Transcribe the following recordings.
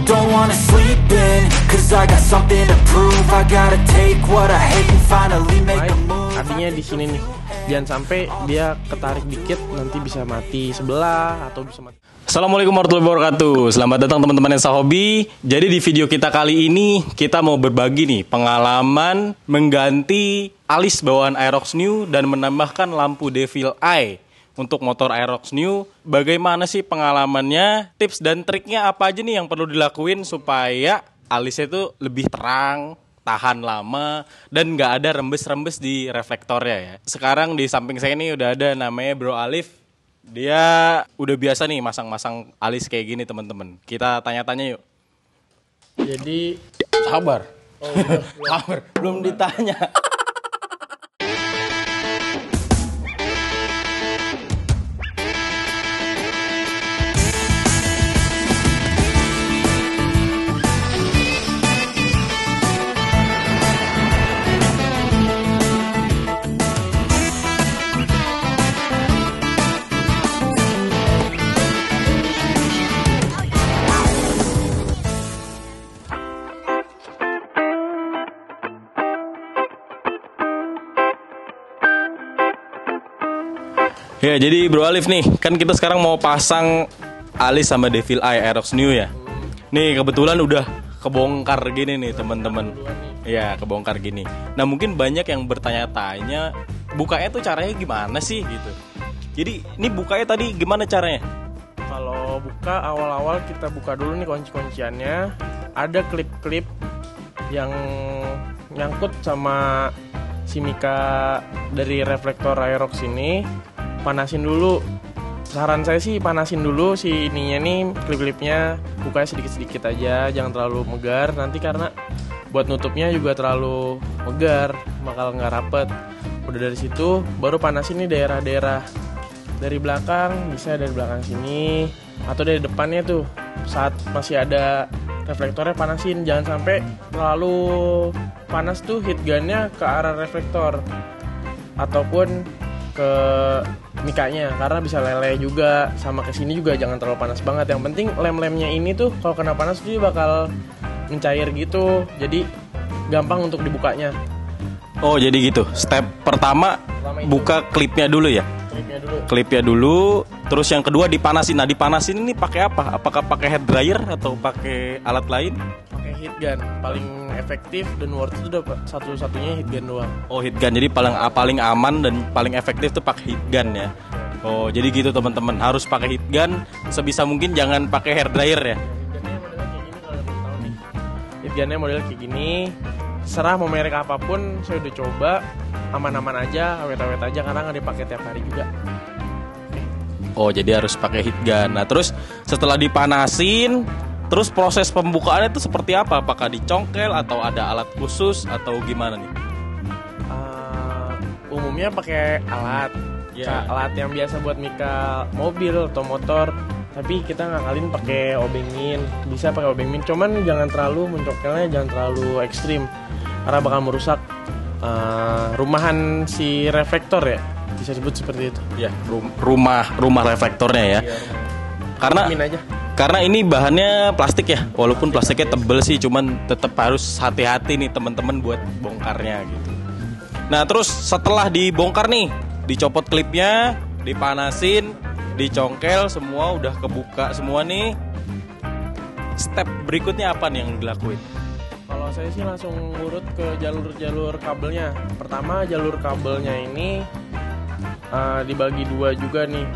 don't wanna sleep in, cause I got something to prove. I gotta take what I hate and finally make a move. Artinya di sini nih, jangan sampai dia ketarik dikit nanti bisa mati sebelah atau bisa mati. Assalamualaikum warahmatullahi wabarakatuh. Selamat datang teman-teman Ensa Hobi. Jadi di video kita kali ini kita mau berbagi nih pengalaman mengganti alis bawaan Aerox New dan menambahkan lampu Devil Eye untuk motor Aerox New. Bagaimana sih pengalamannya? Tips dan triknya apa aja nih yang perlu dilakuin supaya alisnya itu lebih terang, tahan lama, dan nggak ada rembes-rembes di reflektornya ya. Sekarang di samping saya ini udah ada namanya Bro Alif. Dia udah biasa nih masang-masang alis kayak gini teman-teman. Kita tanya-tanya yuk. Jadi Sabar. Sabar, belum ditanya. Ya, jadi Bro Alif nih, kan kita sekarang mau pasang alis sama Devil Eye Aerox New ya. Nih kebetulan udah kebongkar gini nih teman-teman. Ya, kebongkar gini. Nah mungkin banyak yang bertanya-tanya, bukanya tuh caranya gimana sih gitu. Jadi ini bukanya tadi gimana caranya? kalau buka awal-awal kita buka dulu nih kunci-kunciannya. Ada klip-klip yang nyangkut sama si mika dari reflektor Aerox ini. Panasin dulu. Saran saya sih panasin dulu si ininya nih, klip-klipnya. Bukanya sedikit-sedikit aja, jangan terlalu megar. Nanti karena buat nutupnya juga terlalu megar, bakal nggak rapet. Udah dari situ baru panasin nih daerah-daerah dari belakang, bisa dari belakang sini atau dari depannya tuh. Saat masih ada reflektornya panasin, jangan sampai terlalu panas tuh heat gunnya ke arah reflektor ataupun ke mikanya, karena bisa leleh juga. Sama kesini juga jangan terlalu panas banget. Yang penting lem-lemnya ini tuh kalau kena panas dia bakal mencair gitu, jadi gampang untuk dibukanya. Oh jadi gitu. Step pertama buka klipnya dulu ya. Klipnya dulu. Terus yang kedua dipanasin. Nah dipanasin ini pakai apa? Apakah pakai hair dryer atau pakai alat lain? Pakai heat gun, paling efektif dan worth itu udah satu-satunya heat gun doang. Oh heat gun, jadi paling aman dan paling efektif tuh pakai heat gun ya. Oh jadi gitu teman-teman, harus pakai heat gun. Sebisa mungkin jangan pakai hair dryer ya. Heat gunnya modelnya kayak gini. Serah mau merek apapun, saya udah coba, aman-aman aja, awet-awet aja karena nggak dipakai tiap hari juga. Oh jadi harus pakai heat gun. Nah terus setelah dipanasin, terus proses pembukaannya itu seperti apa? Apakah dicongkel atau ada alat khusus atau gimana nih? Umumnya pakai alat, alat yang biasa buat mika mobil atau motor. Tapi kita ngakalin pakai obengin, bisa pakai obengin. Cuman jangan terlalu mencongkelnya, jangan terlalu ekstrim, karena bakal merusak rumahan si reflektor ya, bisa disebut seperti itu. Ya, rumah reflektornya ya. Karena ini bahannya plastik ya, walaupun plastiknya tebel sih, cuman tetap harus hati-hati nih teman-teman buat bongkarnya gitu. Nah terus setelah dibongkar nih, dicopot klipnya, dipanasin, dicongkel, semua udah kebuka semua nih. Step berikutnya apa nih yang dilakuin? Kalau saya sih langsung urut ke jalur-jalur kabelnya. Pertama jalur kabelnya ini dibagi dua juga nih.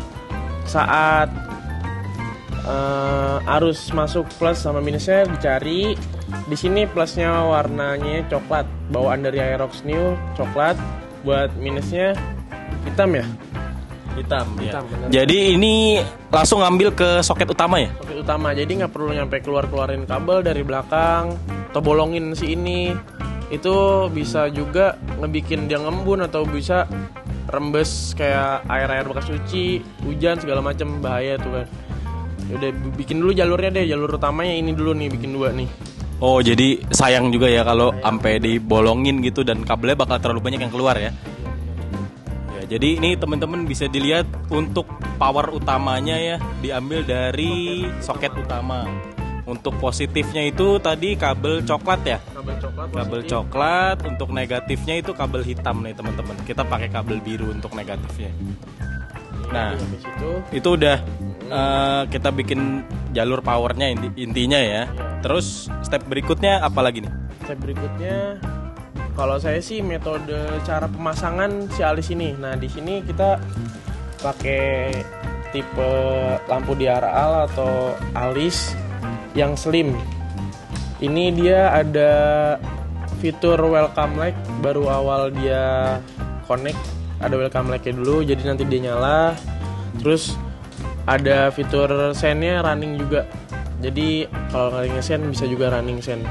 Saat arus masuk plus sama minusnya dicari. Di sini plusnya warnanya coklat, bawaan dari Aerox New coklat. Buat minusnya hitam ya. Hitam ya. Jadi ini langsung ngambil ke soket utama ya? Soket utama, jadi nggak perlu nyampe keluarin kabel dari belakang atau bolongin si ini. Itu bisa juga ngebikin dia ngembun atau bisa rembes kayak air bekas cuci, hujan segala macam, bahaya tuh kan. Udah bikin dulu jalurnya deh, jalur utamanya ini dulu nih, bikin dua nih. Oh jadi sayang juga ya kalau sampai dibolongin gitu dan kabelnya bakal terlalu banyak yang keluar ya. Jadi ini teman-teman bisa dilihat untuk power utamanya ya diambil dari soket utama. Untuk positifnya itu tadi kabel coklat ya. Kabel positif. coklat. Untuk negatifnya itu kabel hitam nih teman-teman. Kita pakai kabel biru untuk negatifnya. Nah, Habis itu udah kita bikin jalur powernya intinya ya. Terus step berikutnya apa lagi nih? step berikutnya, kalau saya sih metode cara pemasangan si alis ini. Nah, di sini kita pakai tipe lampu DRL atau alis yang slim. Ini dia ada fitur welcome light, baru awal dia connect ada welcome light-nya dulu, jadi nanti dia nyala. Terus ada fitur send-nya running juga. Jadi kalau nggak nge-send bisa juga running send.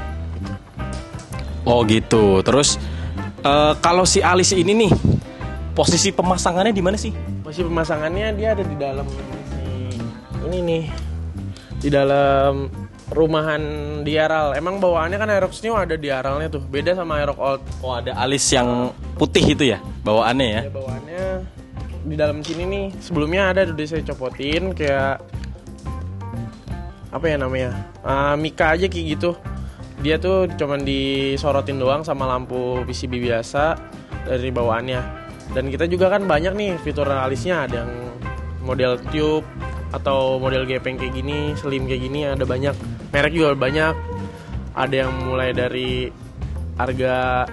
Oh gitu. Terus kalau si alis ini nih, posisi pemasangannya di mana sih? Posisi pemasangannya dia ada di dalam ini nih, di dalam rumahan DRL. Emang bawaannya kan Aerox New ada DRL-nya tuh, beda sama Aerox Old. Oh ada alis yang putih itu ya bawaannya ya? Ya, bawaannya di dalam sini nih. Sebelumnya ada udah saya copotin kayak apa ya namanya, Mika aja kayak gitu. Dia tuh cuman disorotin doang sama lampu PCB biasa dari bawaannya. Dan kita juga kan banyak nih fitur alisnya, ada yang model tube atau model gepeng kayak gini, slim kayak gini, ada banyak. Merek juga banyak. Ada yang mulai dari harga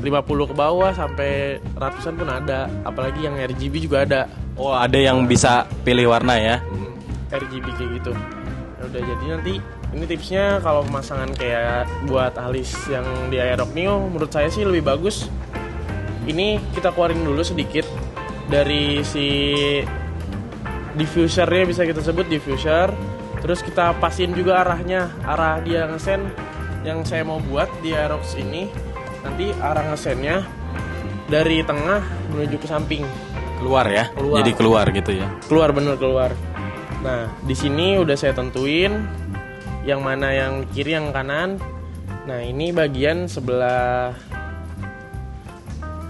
50 ke bawah sampai ratusan pun ada. Apalagi yang RGB juga ada. Oh ada yang bisa pilih warna ya? RGB kayak gitu. Ya udah, jadi nanti ini tipsnya kalau pemasangan kayak buat alis yang di Aerox Neo, menurut saya sih lebih bagus. Ini kita keluarin dulu sedikit dari si diffusernya, bisa kita sebut diffuser. Terus kita pasin juga arah dia ngesen yang saya mau buat di Aerox ini. Nanti arah ngesennya dari tengah menuju ke samping. Keluar ya? Keluar. Jadi keluar gitu ya? Keluar, bener keluar. Nah, di sini udah saya tentuin yang mana yang kiri, yang kanan. Nah, ini bagian sebelah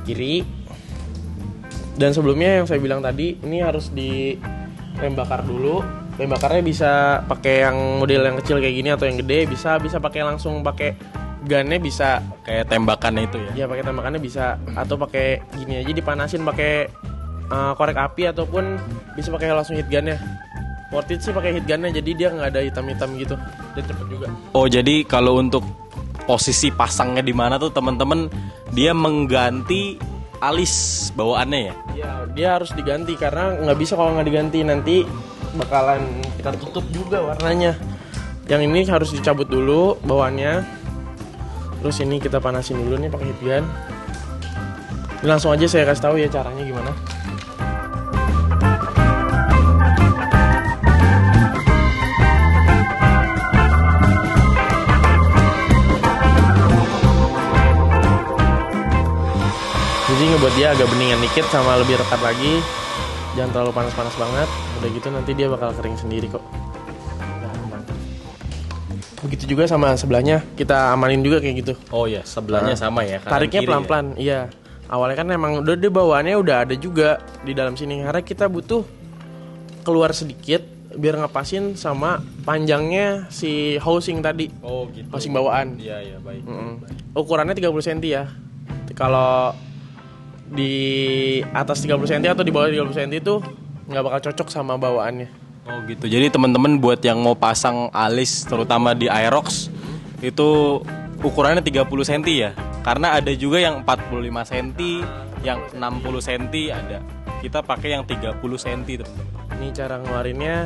kiri. Dan sebelumnya yang saya bilang tadi, ini harus di lem bakar dulu. Lem bakarnya bisa pakai yang model yang kecil kayak gini atau yang gede, bisa pakai langsung pakai gunnya bisa. Kayak tembakannya itu ya? Ya, pakai tembakannya bisa, atau pakai gini aja dipanasin pakai korek api, ataupun bisa pakai langsung heat gunnya. Worth it sih pakai heat gunnya, jadi dia nggak ada hitam-hitam gitu dan cepet juga. Oh jadi kalau untuk posisi pasangnya di mana tuh teman-teman, dia mengganti alis bawaannya ya? Iya, dia harus diganti karena nggak bisa kalau nggak diganti nanti bakalan kita tutup juga warnanya. Yang ini harus dicabut dulu bawaannya. Terus ini kita panasin dulu nih pakai heat gun. Ini langsung aja saya kasih tahu ya caranya gimana. Jadi ngebuat dia agak beningan dikit sama lebih rekat lagi. Jangan terlalu panas-panas banget. Udah gitu nanti dia bakal kering sendiri kok. Begitu juga sama sebelahnya, kita amanin juga kayak gitu. Oh ya, sebelahnya sama ya? Tariknya pelan-pelan, iya. Awalnya kan emang udah bawaannya udah ada juga di dalam sini. Karena kita butuh keluar sedikit biar ngepasin sama panjangnya si housing tadi. Oh gitu. Housing bawaan. Iya, iya, baik. Ukurannya 30 cm ya. Kalau di atas 30 cm atau di bawah 30 cm itu nggak bakal cocok sama bawaannya. Oh gitu. Jadi teman-teman buat yang mau pasang alis terutama di Aerox itu ukurannya 30 cm ya. Karena ada juga yang 45 cm, yang 60 cm ada. Kita pakai yang 30 cm teman-teman. Ini cara ngeluarinnya.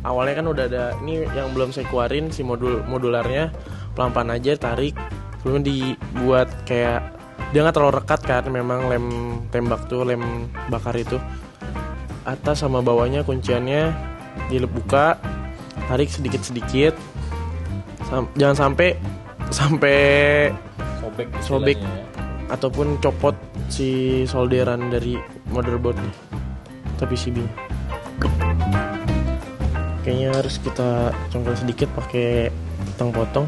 Awalnya kan udah ada, ini yang belum saya keluarin si modularnya. Pelan-pelan aja tarik. Belum dibuat kayak dia nggak terlalu rekat kan, memang lem tembak tuh, lem bakar itu. Atas sama bawahnya kunciannya dibuka, tarik sedikit-sedikit. Jangan sampai sobek ya. Ataupun copot si solderan dari motherboard nih, tapi PCB. Kayaknya harus kita congkel sedikit pakai potong-potong.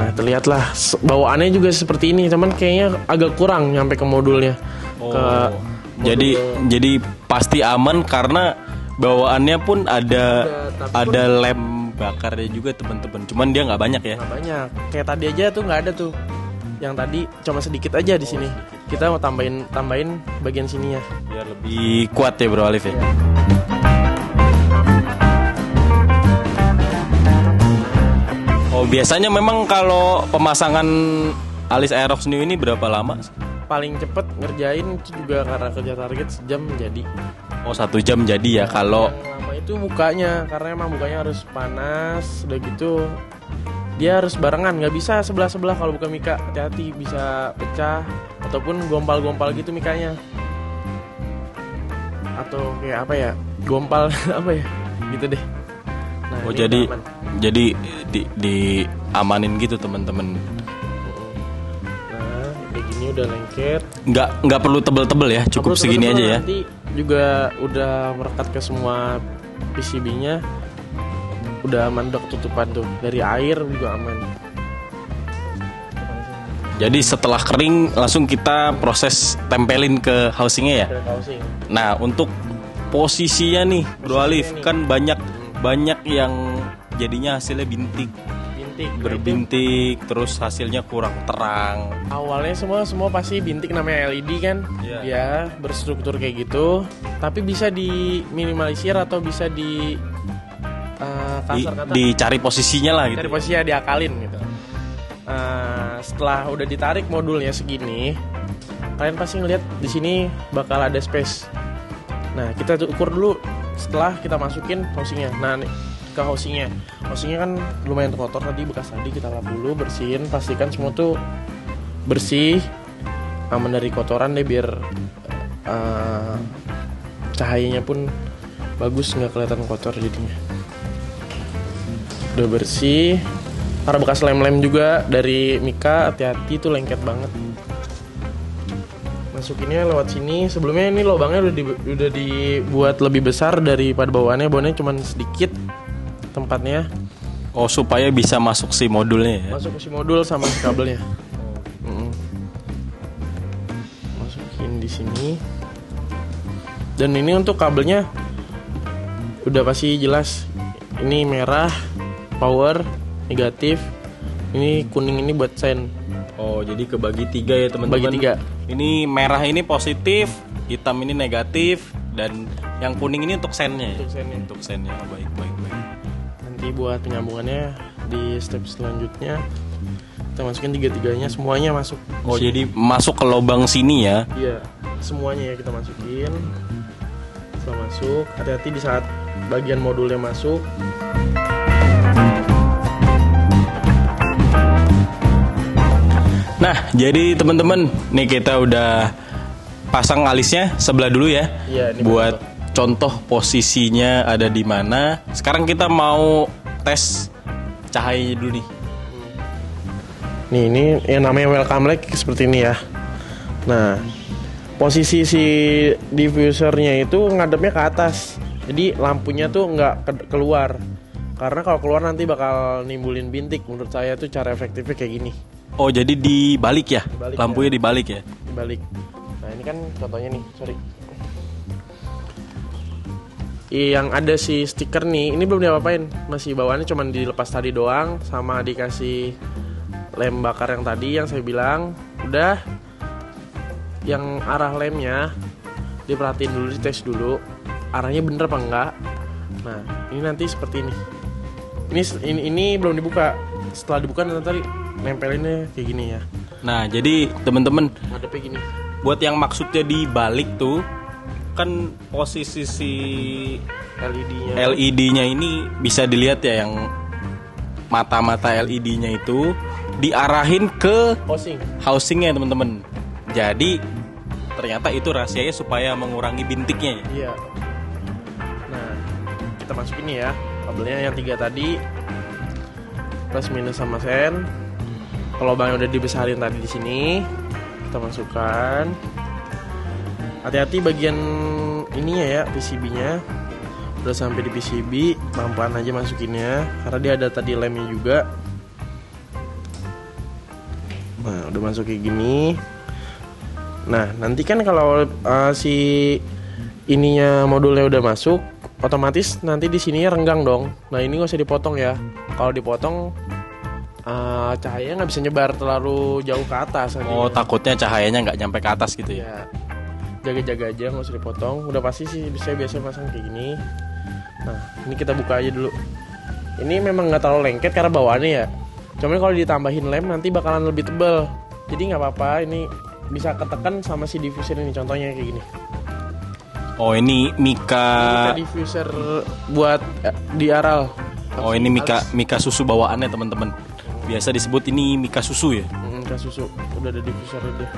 Nah, terlihatlah bawaannya juga seperti ini, cuman kayaknya agak kurang nyampe ke modulnya. Oh, jadi pasti aman karena bawaannya pun ada tapi lem bakarnya juga teman-teman. Cuman dia nggak banyak ya. Nggak banyak. Kayak tadi aja tuh nggak ada tuh. Yang tadi cuma sedikit aja di sini. Kita mau tambahin bagian sini ya. Biar lebih kuat ya Bro Alif ya. Oh biasanya memang kalau pemasangan alis Aerox New ini berapa lama? Paling cepet ngerjain itu juga karena kerja target sejam jadi. Oh 1 jam jadi ya kalau. Yang lama itu mukanya, karena emang mukanya harus panas, udah gitu dia harus barengan, nggak bisa sebelah kalau buka mika, hati-hati bisa pecah ataupun gompal-gompal gitu mikanya, atau kayak apa ya, gompal apa ya gitu deh. Nah, oh jadi diamanin gitu teman-teman. Nah kayak gini udah lengket, nggak perlu tebel-tebel ya, cukup segini aja ya. Nanti juga udah merekat ke semua PCB-nya, udah aman, udah ketutupan tuh, dari air juga aman. Jadi setelah kering langsung kita proses tempelin ke housingnya ya. Nah untuk posisinya nih Bro Alif nih, kan banyak yang jadinya hasilnya berbintik, terus hasilnya kurang terang. Awalnya semua pasti bintik, namanya LED kan, ya berstruktur kayak gitu. Tapi bisa diminimalisir atau bisa dicari posisinya lah gitu. Cari posisinya, diakalin gitu. Setelah udah ditarik modulnya segini, kalian pasti ngeliat di sini bakal ada space. Nah kita ukur dulu setelah kita masukin housingnya. Nah ke housingnya kan lumayan kotor tadi, bekas tadi kita lap dulu, bersihin, pastikan semua tuh bersih, aman dari kotoran deh, biar cahayanya pun bagus, nggak kelihatan kotor jadinya. Udah bersih, karena bekas lem-lem juga dari mika, hati-hati tuh lengket banget. Masukinnya lewat sini. Sebelumnya ini lubangnya udah dibuat lebih besar daripada bawaannya cuma sedikit tempatnya. Oh supaya bisa masuk si modulnya ya? Masuk si modul sama si kabelnya. Masukin di sini. Dan ini untuk kabelnya udah pasti jelas. Ini merah power, negatif. Ini kuning ini buat sen. Oh jadi kebagi 3 ya teman-teman. Bagi 3. Ini merah ini positif, hitam ini negatif, dan yang kuning ini untuk sennya. Untuk sennya. Baik. Nanti buat penyambungannya di step selanjutnya kita masukin 3-3-nya, semuanya masuk. Oh jadi masuk ke lubang sini ya? Iya, semuanya ya kita masukin. Setelah masuk, hati-hati di saat bagian modulnya masuk. Nah jadi teman-teman, nih kita udah pasang alisnya sebelah dulu ya. Iya, ini buat contoh posisinya ada di mana. Sekarang kita mau tes cahayanya dulu nih. Nih ini yang namanya welcome light seperti ini ya. Nah posisi si diffusernya itu ngadepnya ke atas, jadi lampunya tuh nggak keluar, karena kalau keluar nanti bakal nimbulin bintik. Menurut saya tuh cara efektifnya kayak gini. Oh jadi dibalik ya? Dibalik, lampunya ya. Dibalik ya? Dibalik. Nah ini kan contohnya nih, sorry. Yang ada si stiker nih, ini belum diapa-apain, masih bawaannya cuma dilepas tadi doang, sama dikasih lem bakar yang tadi yang saya bilang. Udah, yang arah lemnya diperhatiin dulu, dites dulu arahnya bener apa enggak. Nah ini nanti seperti ini. Ini belum dibuka. Setelah dibuka nanti nempelinnya kayak gini ya. Nah jadi temen-temen, ngadepnya gini. Buat yang maksudnya dibalik tuh, kan posisi si LED-nya ini bisa dilihat ya, yang mata-mata LED-nya itu diarahin ke housingnya teman-teman. Jadi ternyata itu rahasianya supaya mengurangi bintiknya ya. Iya. Nah kita masukin nih ya kabelnya yang 3 tadi, plus minus sama sen. Kalau lubangnya udah dibesarin tadi di sini, kita masukkan. Hati-hati bagian ininya ya, PCB-nya. Udah sampai di PCB, pelan-pelan aja masukinnya, karena dia ada tadi lemnya juga. Nah, udah masuk kayak gini. Nah, nanti kan kalau si ininya modulnya udah masuk, otomatis nanti di sininya renggang dong. Nah ini nggak usah dipotong ya. Kalau dipotong cahaya nggak bisa nyebar terlalu jauh ke atas. Oh, takutnya cahayanya nggak nyampe ke atas gitu ya? Ya, jaga-jaga aja, nggak usah dipotong. Udah pasti sih saya biasa pasang kayak gini. Nah ini kita buka aja dulu. Ini memang nggak terlalu lengket karena bawaannya ya. Cuman kalau ditambahin lem nanti bakalan lebih tebal. Jadi nggak apa-apa, ini bisa ketekan sama si diffuser ini, contohnya kayak gini. Oh, ini Mika Diffuser buat di aral. Oh, ini Mika susu bawaannya teman-teman. Biasa disebut ini Mika susu ya? Mika susu, udah ada diffuser dia.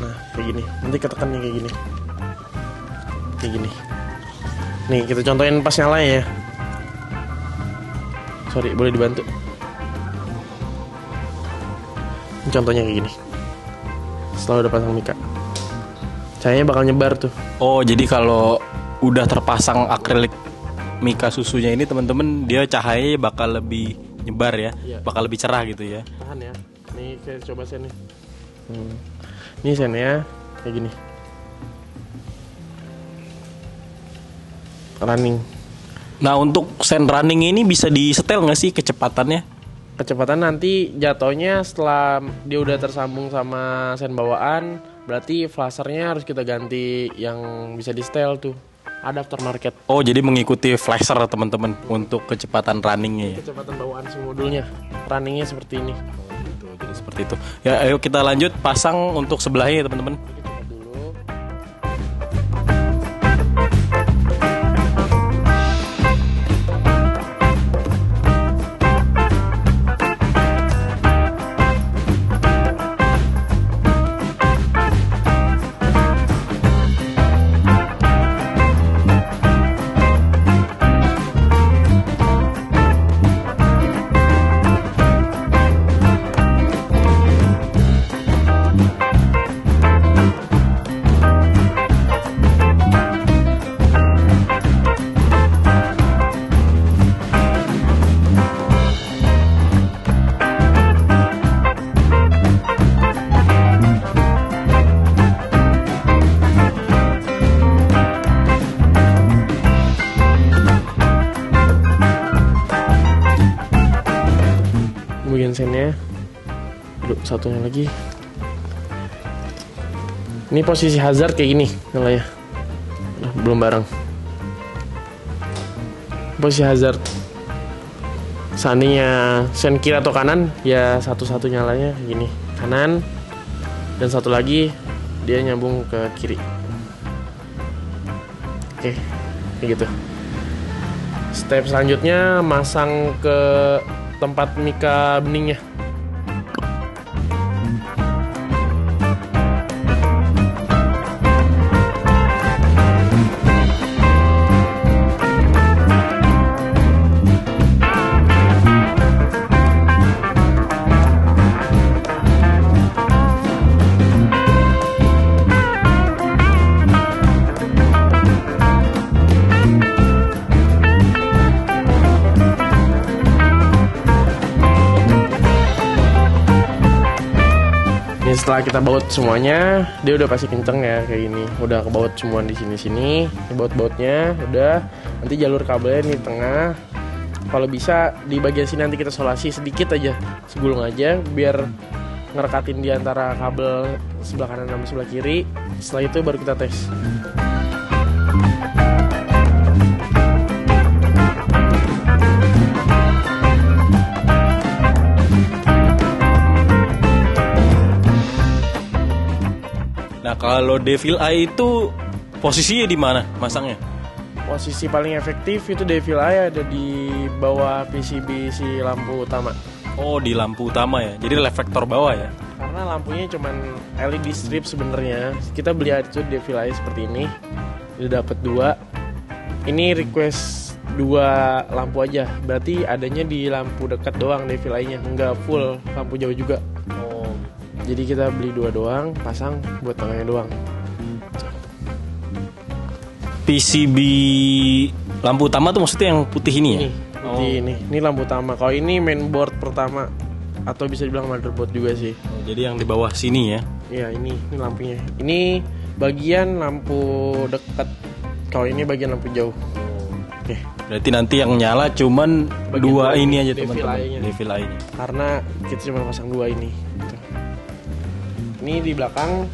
Nah, kayak gini. Nanti ketekannya kayak gini. Kayak gini. Nih, kita contohin pas nyalanya ya. Sorry, boleh dibantu. Ini contohnya kayak gini. Setelah udah pasang Mika, cahayanya bakal nyebar tuh. Oh, jadi kalau udah terpasang akrilik Mika susunya ini teman-teman, dia cahayanya bakal lebih nyebar ya, Iya. bakal lebih cerah gitu ya. Tahan ya. Nih, saya coba sennya. Ini sennya kayak gini. Running. Nah, untuk sen running ini bisa disetel nggak sih kecepatannya? Kecepatan nanti jatuhnya setelah dia udah tersambung sama sen bawaan, berarti flashernya harus kita ganti yang bisa di setel tuh. Ada aftermarket. Oh, jadi mengikuti flasher teman-teman untuk kecepatan runningnya ya. Kecepatan bawaan si modulnya. Runningnya seperti ini. Gitu, jadi seperti itu. Ya, ayo kita lanjut pasang untuk sebelahnya ya teman-teman. Kita coba dulu. Bagian sennya. Aduh, satunya lagi. Ini posisi hazard kayak gini nyalanya. Belum bareng. Posisi hazard. Seandainya sen kiri atau kanan, ya satu-satu nyalanya gini. Kanan. Dan satu lagi dia nyambung ke kiri. Oke, kayak gitu. Step selanjutnya masang ke tempat Mika beningnya. Setelah kita baut semuanya, dia udah pasti kenceng ya kayak gini. Udah kebaut semua di sini-sini. Baut-bautnya udah. Nanti jalur kabelnya di tengah. Kalau bisa di bagian sini nanti kita solasi sedikit aja, segulung aja biar ngerekatin di antara kabel sebelah kanan sama sebelah kiri. Setelah itu baru kita tes. Nah, kalau Devil Eye itu posisinya di mana masangnya? Posisi paling efektif itu Devil Eye ada di bawah PCB si lampu utama. Oh, di lampu utama ya. Jadi reflektor bawah ya. Karena lampunya cuman LED strip sebenarnya. Kita beli aja Devil Eye seperti ini. Udah dapat 2. Ini request 2 lampu aja. Berarti adanya di lampu dekat doang Devil Eye-nya, enggak full lampu jauh juga. Oh. Jadi kita beli 2 doang, pasang buat tengahnya doang. PCB lampu utama tuh maksudnya yang putih ini ya? Ini, putih ini lampu utama. Kalau ini mainboard pertama atau bisa dibilang motherboard juga sih. Oh, jadi yang di bawah sini ya? Iya, ini lampunya. Ini bagian lampu dekat. Kalau ini bagian lampu jauh. Oke. Berarti nanti yang nyala cuman Bagian dua bawah, ini aja devil teman-teman. eye-nya. Devil eye-nya. Karena kita cuma pasang 2 ini. Gitu. Ini di belakang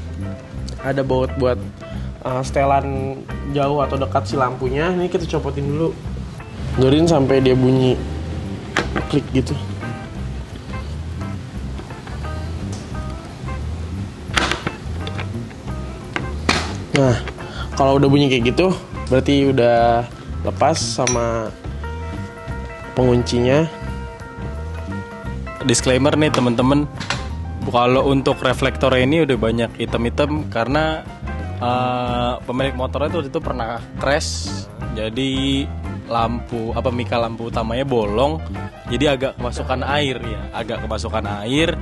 ada baut buat setelan jauh atau dekat si lampunya. Ini kita copotin dulu. Dorin sampai dia bunyi klik gitu. Nah, kalau udah bunyi kayak gitu, berarti udah lepas sama penguncinya. Disclaimer nih teman-teman, kalau untuk reflektor ini udah banyak item-item karena pemilik motornya tuh itu pernah crash, jadi mika lampu utamanya bolong, jadi agak kemasukan air,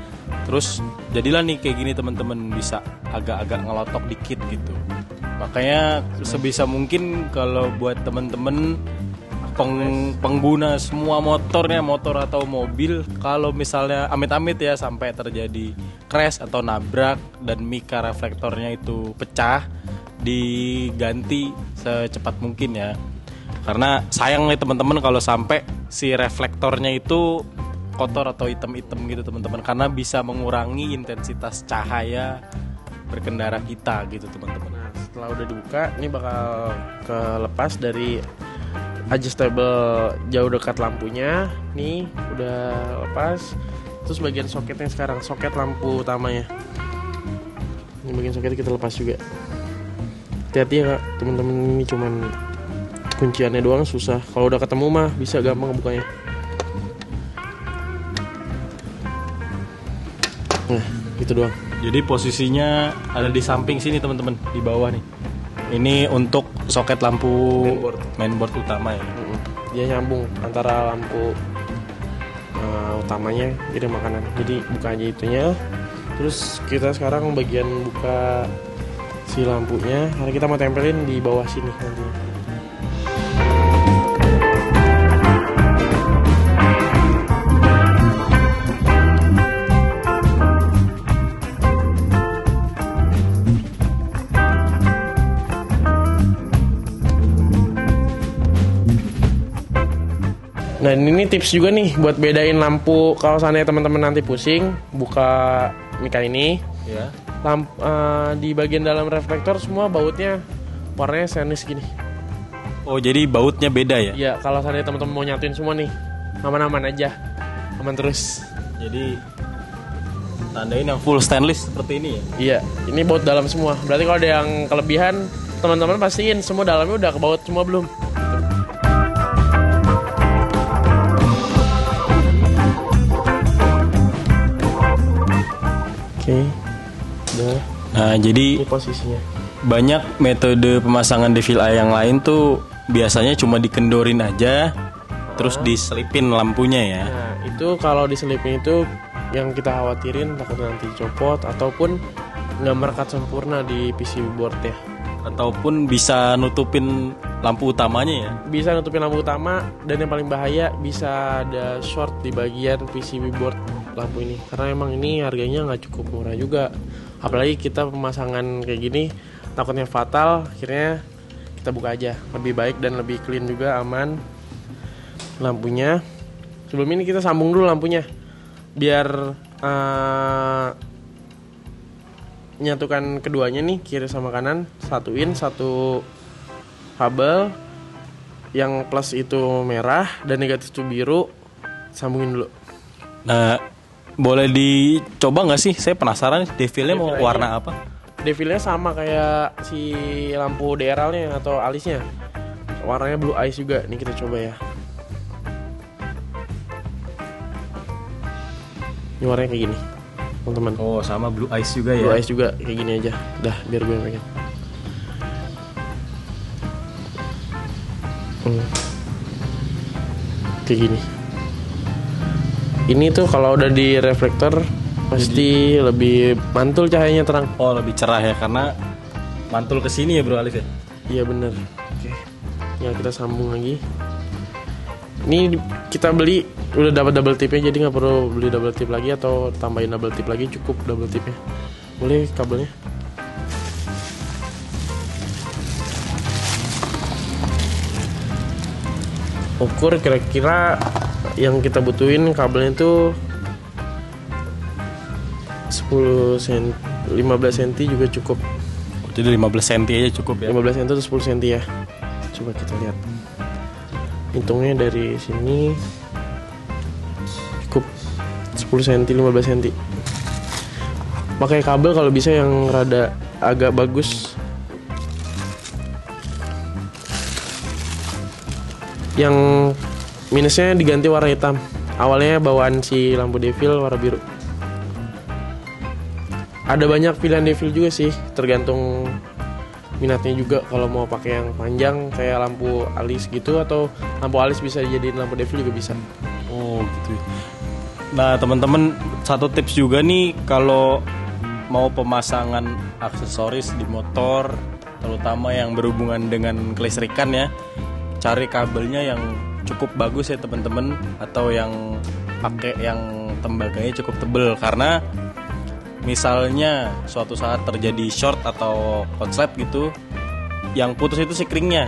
terus jadilah nih kayak gini teman-teman, bisa agak-agak ngelotok dikit gitu. Makanya sebisa mungkin kalau buat teman-teman pengguna semua motor atau mobil, kalau misalnya amit-amit ya sampai terjadi crash atau nabrak dan mika reflektornya itu pecah, diganti secepat mungkin ya. Karena sayang nih teman-teman kalau sampai si reflektornya itu kotor atau hitam-hitam gitu teman-teman, karena bisa mengurangi intensitas cahaya berkendara kita gitu teman-teman. Nah, setelah udah dibuka, ini bakal kelepas dari adjustable jauh dekat lampunya. Nih udah lepas. Terus bagian soketnya sekarang, soket lampu utamanya. Ini bagian soketnya kita lepas juga. Hati-hati ya kak, teman-teman, ini cuman kunciannya doang susah. Kalau udah ketemu mah bisa gampang bukanya. Nah, gitu doang. Jadi posisinya ada di samping sini teman-teman, di bawah nih. Ini untuk soket lampu mainboard utama ya. Dia nyambung antara lampu utamanya jadi makanan. Jadi buka aja itunya. Terus kita sekarang bagian buka si lampunya, karena kita mau tempelin di bawah sini nantinya. Nah ini tips juga nih buat bedain lampu. Kalau seandainya teman-teman nanti pusing buka mika ini Ya. di bagian dalam reflektor semua bautnya warnanya stainless gini. Oh jadi bautnya beda ya? Ya kalau seandainya teman-teman mau nyatuin semua nih, aman-aman aja, aman terus. Jadi tandain yang full stainless seperti ini ya? Iya, ini baut dalam semua. Berarti kalau ada yang kelebihan, teman-teman pastiin semua dalamnya udah kebaut semua belum. Oke, udah. Nah jadi Ini posisinya. banyak metode pemasangan devil eye yang lain tuh biasanya cuma dikendorin aja, terus diselipin lampunya ya. Nah itu kalau diselipin itu yang kita khawatirin takut nanti copot ataupun nggak merekat sempurna di PCB board ya. Ataupun bisa nutupin lampu utamanya ya. Bisa nutupin lampu utama, dan yang paling bahaya bisa ada short di bagian PCB board lampu ini, karena emang ini harganya nggak cukup murah juga. Apalagi kita pemasangan kayak gini takutnya fatal, akhirnya kita buka aja. Lebih baik dan lebih clean juga, aman lampunya. Sebelum ini kita sambung dulu lampunya biar nyatukan keduanya nih, kiri sama kanan, satuin satu kabel. Yang plus itu merah dan negatif itu biru, sambungin dulu. Nah boleh dicoba nggak sih? Saya penasaran devilnya mau Devilnya. warna apa? Devilnya sama kayak si lampu DRL-nya atau alisnya, warnanya blue eyes juga. Nih kita coba ya. Ini warnanya kayak gini teman-teman. Oh sama blue eyes juga ya. Blue eyes juga kayak gini aja. Dah biar gue yang pegang. Kayak gini. Ini tuh kalau udah di reflektor pasti lebih mantul cahayanya, terang. Oh lebih cerah ya karena mantul ke sini ya Bro Alif ya. Iya bener. Oke. Ya kita sambung lagi. Ini kita beli udah dapat double tipnya, jadi nggak perlu beli double tip lagi atau tambahin double tip lagi, cukup double tipnya. Boleh kabelnya. ukur kira-kira yang kita butuhin kabelnya itu 10 cm, 15 cm juga cukup. Jadi 15 cm aja cukup ya. 15 cm atau 10 cm ya. Coba kita lihat. Hitungnya dari sini cukup 10 cm, 15 cm. Pakai kabel kalau bisa yang rada agak bagus. Yang minusnya diganti warna hitam. Awalnya bawaan si lampu devil warna biru. Ada banyak pilihan devil juga sih, tergantung minatnya juga. Kalau mau pakai yang panjang kayak lampu alis gitu, atau lampu alis bisa dijadiin lampu devil juga bisa. Oh gitu. Nah teman-teman, satu tips juga nih kalau mau pemasangan aksesoris di motor, terutama yang berhubungan dengan kelistrikan ya, cari kabelnya yang cukup bagus ya teman-teman, atau yang pakai yang tembaganya cukup tebel, karena misalnya suatu saat terjadi short atau konslet gitu, yang putus itu sikringnya,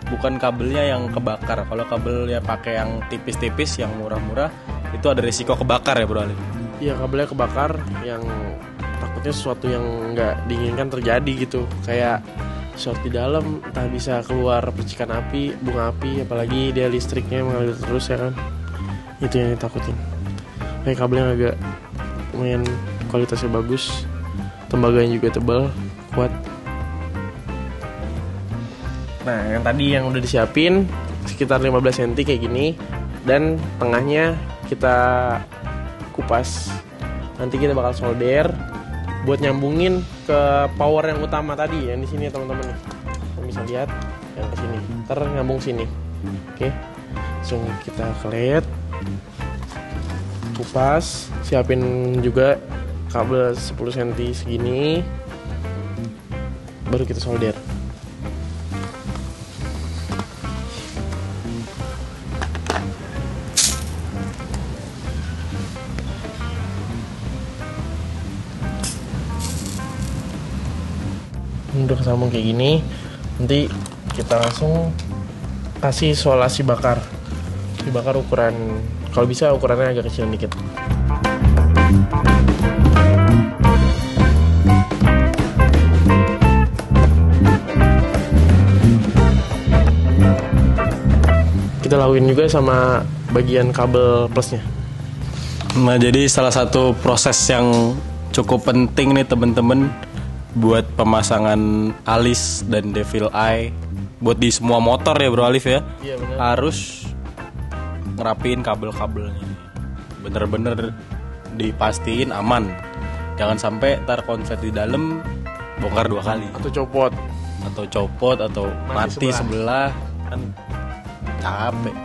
bukan kabelnya yang kebakar. Kalau kabelnya pakai yang tipis-tipis, yang murah-murah, itu ada risiko kebakar ya Bro Ali. Iya, kabelnya kebakar, yang takutnya sesuatu yang nggak diinginkan terjadi gitu, kayak short di dalam, entah bisa keluar percikan api, bunga api, apalagi dia listriknya mengalir terus ya kan. Itu yang ditakutin. Kayak kabelnya agak lumayan kualitasnya bagus, tembaganya juga tebal, kuat. Nah, yang tadi yang udah disiapin sekitar 15 cm kayak gini, dan tengahnya kita kupas. Nanti kita bakal solder buat nyambungin ke power yang utama tadi, yang di sini teman-teman nih. Kalian bisa lihat yang ke sini. Ntar nyambung sini. Oke. Langsung kita kelet, kupas, siapin juga kabel 10 cm segini, baru kita solder. Udah kesambung kayak gini, nanti kita langsung kasih isolasi bakar. Dibakar ukuran, kalau bisa ukurannya agak kecil dikit. Kita lakuin juga sama bagian kabel plusnya. Nah jadi salah satu proses yang cukup penting nih teman-teman buat pemasangan alis dan devil eye buat di semua motor ya Bro Alif ya. Iya benar. Harus ngerapiin kabel-kabelnya, bener-bener dipastiin aman. Jangan sampai ntar konslet di dalam bongkar 2 kali. Atau copot. Atau mati sebelah kan capek.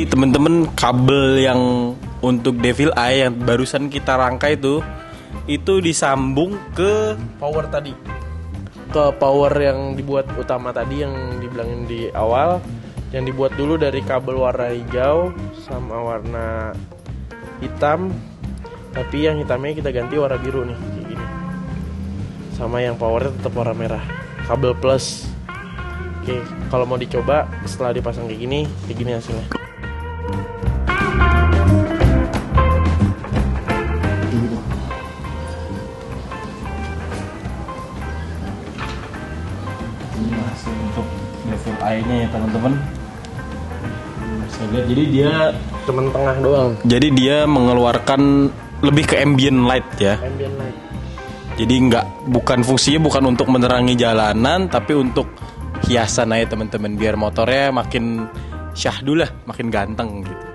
Temen-temen, kabel yang untuk devil eye yang barusan kita rangkai itu disambung ke Power tadi, ke power yang dibuat utama tadi, yang dibilangin di awal, yang dibuat dulu dari kabel warna hijau sama warna hitam, tapi yang hitamnya kita ganti warna biru nih kayak gini. Sama yang powernya tetap warna merah, kabel plus. Oke, kalau mau dicoba setelah dipasang kayak gini hasilnya. Untuk devil eye-nya ya teman-teman. Saya lihat jadi dia Temen tengah doang. Jadi dia mengeluarkan lebih ke ambient light ya. Ambient light. Jadi bukan fungsinya bukan untuk menerangi jalanan, tapi untuk hiasan aja teman-teman, biar motornya makin syahdu lah, makin ganteng gitu.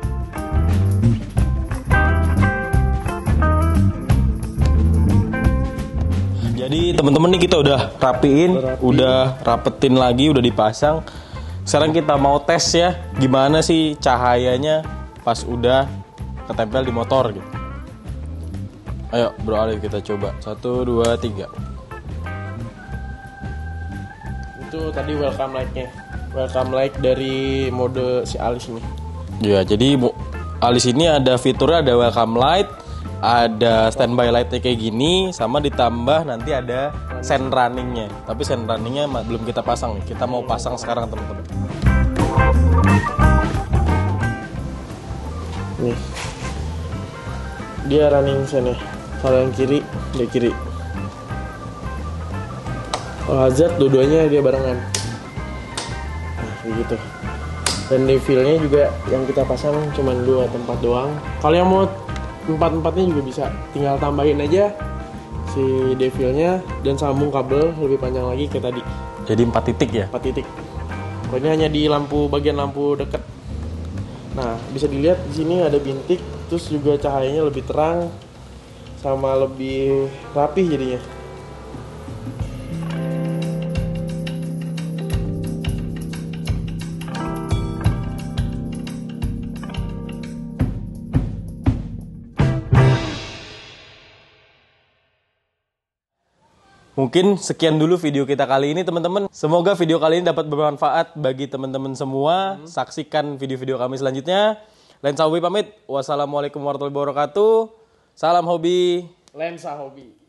Jadi teman-teman nih kita udah rapiin, udah rapetin lagi, udah dipasang. Sekarang kita mau tes ya, gimana sih cahayanya pas udah ketempel di motor gitu. Ayo Bro Ali kita coba. 1, 2, 3. Itu tadi welcome light-nya. Welcome light dari mode si Alis ini. Ya, jadi Alis ini ada fiturnya, ada welcome light, ada standby lightnya kayak gini, sama ditambah nanti ada sen runningnya. Tapi sen runningnya belum kita pasang. Kita mau pasang sekarang teman-teman. Nih, dia running sen ya. Kalau yang kiri, dia kiri. Kalau hazard dua-duanya dia barengan. Nah, begitu. Dan devilnya juga yang kita pasang cuma 2 tempat doang. Kalau yang mau empat-empatnya juga bisa, tinggal tambahin aja si devilnya dan sambung kabel lebih panjang lagi kayak tadi. Jadi 4 titik ya? 4 titik. Pokoknya hanya di bagian lampu deket. Nah, bisa dilihat di sini ada bintik, terus juga cahayanya lebih terang sama lebih rapih jadinya. Mungkin sekian dulu video kita kali ini teman-teman. Semoga video kali ini dapat bermanfaat bagi teman-teman semua. Saksikan video-video kami selanjutnya. Lensa Hobi pamit. Wassalamualaikum warahmatullahi wabarakatuh. Salam hobi. Lensa Hobi.